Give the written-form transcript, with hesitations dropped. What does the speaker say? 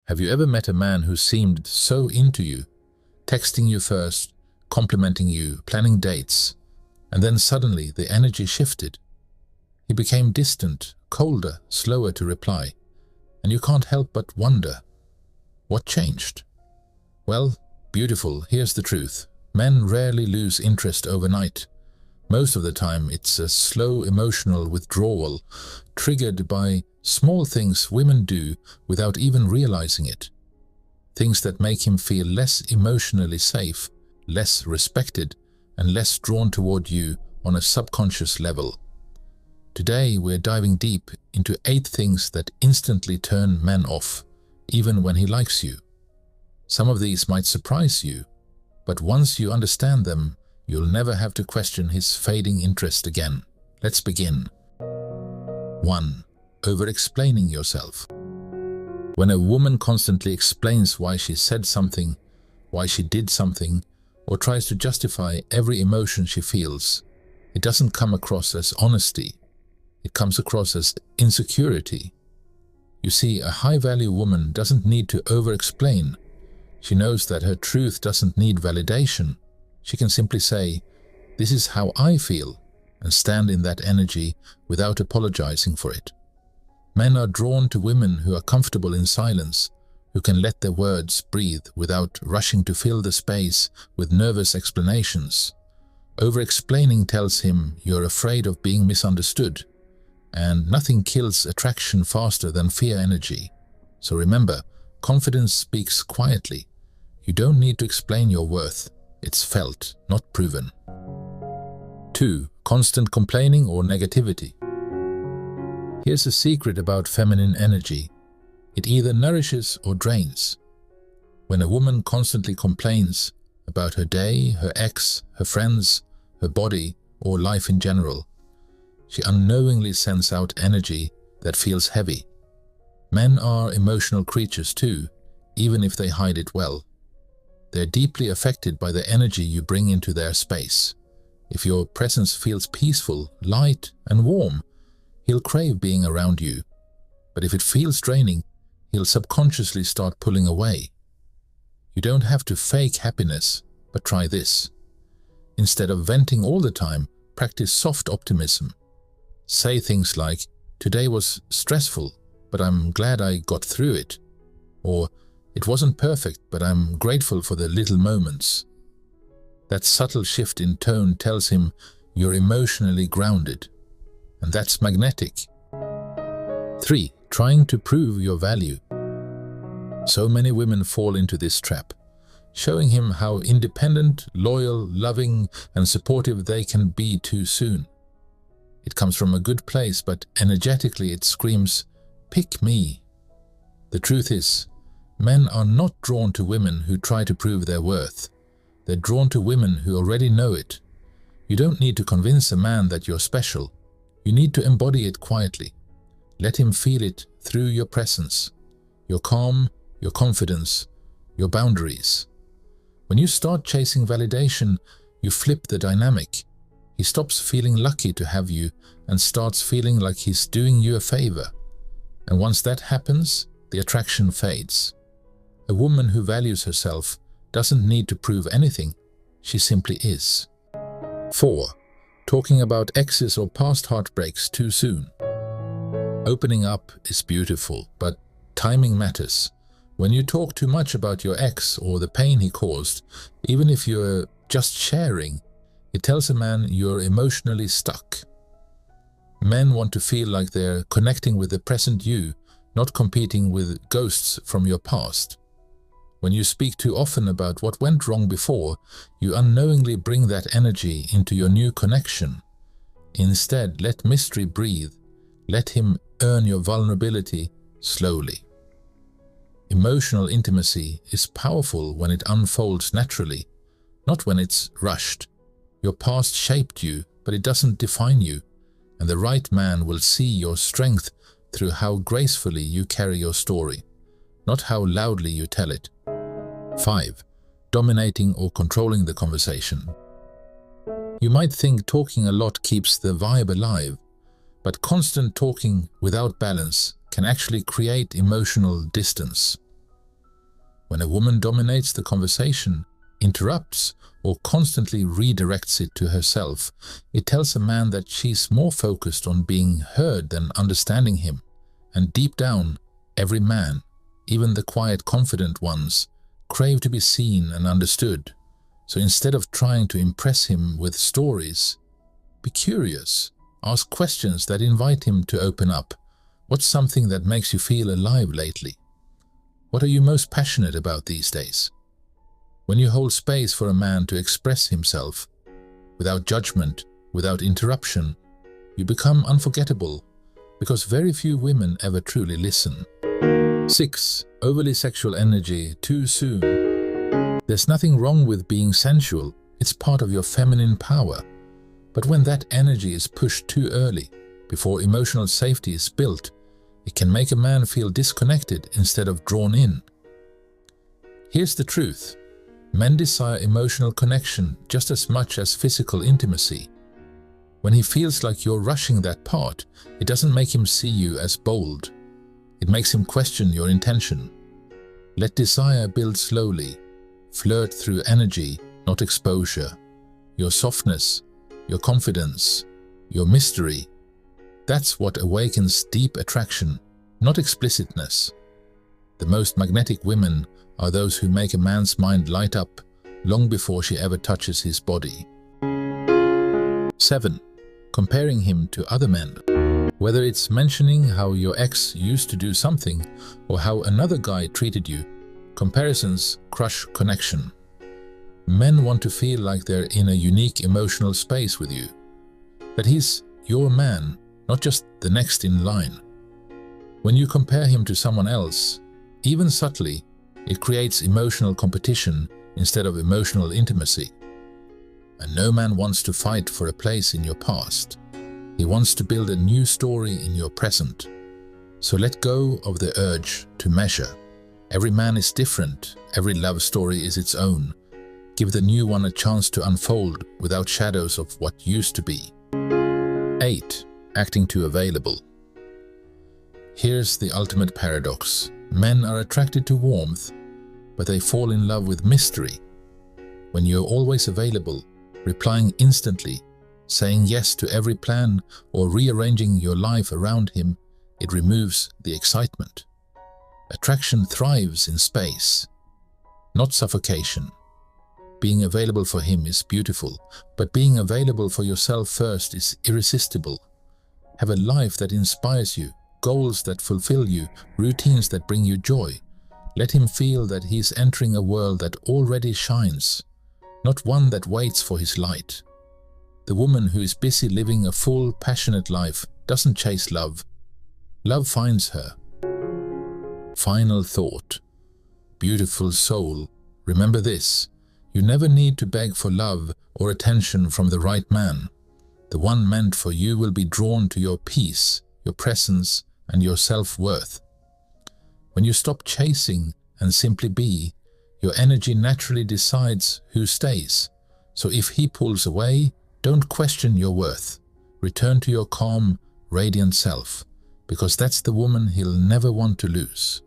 Have you ever met a man who seemed so into you, texting you first, complimenting you, planning dates, and then suddenly the energy shifted? He became distant, colder, slower to reply, and you can't help but wonder, what changed? Well, beautiful, here's the truth. Men rarely lose interest overnight. Most of the time, it's a slow emotional withdrawal, triggered by small things women do without even realizing it. Things that make him feel less emotionally safe, less respected, and less drawn toward you on a subconscious level. Today, we're diving deep into 8 things that instantly turn men off, even when he likes you. Some of these might surprise you, but once you understand them, you'll never have to question his fading interest again. Let's begin. 1. Overexplaining yourself. When a woman constantly explains why she said something, why she did something, or tries to justify every emotion she feels, it doesn't come across as honesty. It comes across as insecurity. You see, a high-value woman doesn't need to over-explain. She knows that her truth doesn't need validation. She can simply say, "This is how I feel," and stand in that energy without apologizing for it. Men are drawn to women who are comfortable in silence, who can let their words breathe without rushing to fill the space with nervous explanations. Over-explaining tells him you're afraid of being misunderstood, and nothing kills attraction faster than fear energy. So remember, confidence speaks quietly. You don't need to explain your worth. It's felt, not proven. 2. Constant complaining or negativity. Here's a secret about feminine energy. It either nourishes or drains. When a woman constantly complains about her day, her ex, her friends, her body, or life in general, she unknowingly sends out energy that feels heavy. Men are emotional creatures too, even if they hide it well. They're deeply affected by the energy you bring into their space. If your presence feels peaceful, light, and warm, he'll crave being around you. But if it feels draining, he'll subconsciously start pulling away. You don't have to fake happiness, but try this. Instead of venting all the time, practice soft optimism. Say things like, "Today was stressful, but I'm glad I got through it." Or, "It wasn't perfect, but I'm grateful for the little moments." That subtle shift in tone tells him you're emotionally grounded, and that's magnetic. 3. Trying to prove your value. So many women fall into this trap, showing him how independent, loyal, loving, and supportive they can be too soon. It comes from a good place, but energetically it screams, "Pick me." The truth is, men are not drawn to women who try to prove their worth. They're drawn to women who already know it. You don't need to convince a man that you're special. You need to embody it quietly. Let him feel it through your presence, your calm, your confidence, your boundaries. When you start chasing validation, you flip the dynamic. He stops feeling lucky to have you and starts feeling like he's doing you a favor. And once that happens, the attraction fades. A woman who values herself doesn't need to prove anything. She simply is. 4. Talking about exes or past heartbreaks too soon. Opening up is beautiful, but timing matters. When you talk too much about your ex or the pain he caused, even if you're just sharing, it tells a man you're emotionally stuck. Men want to feel like they're connecting with the present you, not competing with ghosts from your past. When you speak too often about what went wrong before, you unknowingly bring that energy into your new connection. Instead, let mystery breathe. Let him earn your vulnerability slowly. Emotional intimacy is powerful when it unfolds naturally, not when it's rushed. Your past shaped you, but it doesn't define you, and the right man will see your strength through how gracefully you carry your story, not how loudly you tell it. 5. Dominating or controlling the conversation. You might think talking a lot keeps the vibe alive, but constant talking without balance can actually create emotional distance. When a woman dominates the conversation, interrupts, or constantly redirects it to herself, it tells a man that she's more focused on being heard than understanding him. And deep down, every man, even the quiet, confident ones, crave to be seen and understood. So instead of trying to impress him with stories, be curious. Ask questions that invite him to open up. What's something that makes you feel alive lately? What are you most passionate about these days? When you hold space for a man to express himself, without judgment, without interruption, you become unforgettable, because very few women ever truly listen. 6. Overly sexual energy too soon. There's nothing wrong with being sensual. It's part of your feminine power. But when that energy is pushed too early, before emotional safety is built, it can make a man feel disconnected instead of drawn in. Here's the truth. Men desire emotional connection just as much as physical intimacy. When he feels like you're rushing that part, it doesn't make him see you as bold. It makes him question your intention. Let desire build slowly. Flirt through energy, not exposure. Your softness, your confidence, your mystery. That's what awakens deep attraction, not explicitness. The most magnetic women are those who make a man's mind light up long before she ever touches his body. 7. Comparing him to other men. Whether it's mentioning how your ex used to do something or how another guy treated you, comparisons crush connection. Men want to feel like they're in a unique emotional space with you, that he's your man, not just the next in line. When you compare him to someone else, even subtly, it creates emotional competition instead of emotional intimacy. And no man wants to fight for a place in your past. He wants to build a new story in your present. So let go of the urge to measure. Every man is different. Every love story is its own. Give the new one a chance to unfold without shadows of what used to be. 8. Acting too available. Here's the ultimate paradox. Men are attracted to warmth, but they fall in love with mystery. When you're always available, replying instantly, saying yes to every plan, or rearranging your life around him, it removes the excitement. Attraction thrives in space, not suffocation. Being available for him is beautiful, but being available for yourself first is irresistible. Have a life that inspires you, goals that fulfill you, routines that bring you joy. Let him feel that he's entering a world that already shines, not one that waits for his light. The woman who is busy living a full, passionate life doesn't chase love. Love finds her. Final thought. Beautiful soul, remember this. You never need to beg for love or attention from the right man. The one meant for you will be drawn to your peace, your presence, and your self-worth. When you stop chasing and simply be, your energy naturally decides who stays. So if he pulls away, don't question your worth. Return to your calm, radiant self, because that's the woman he'll never want to lose.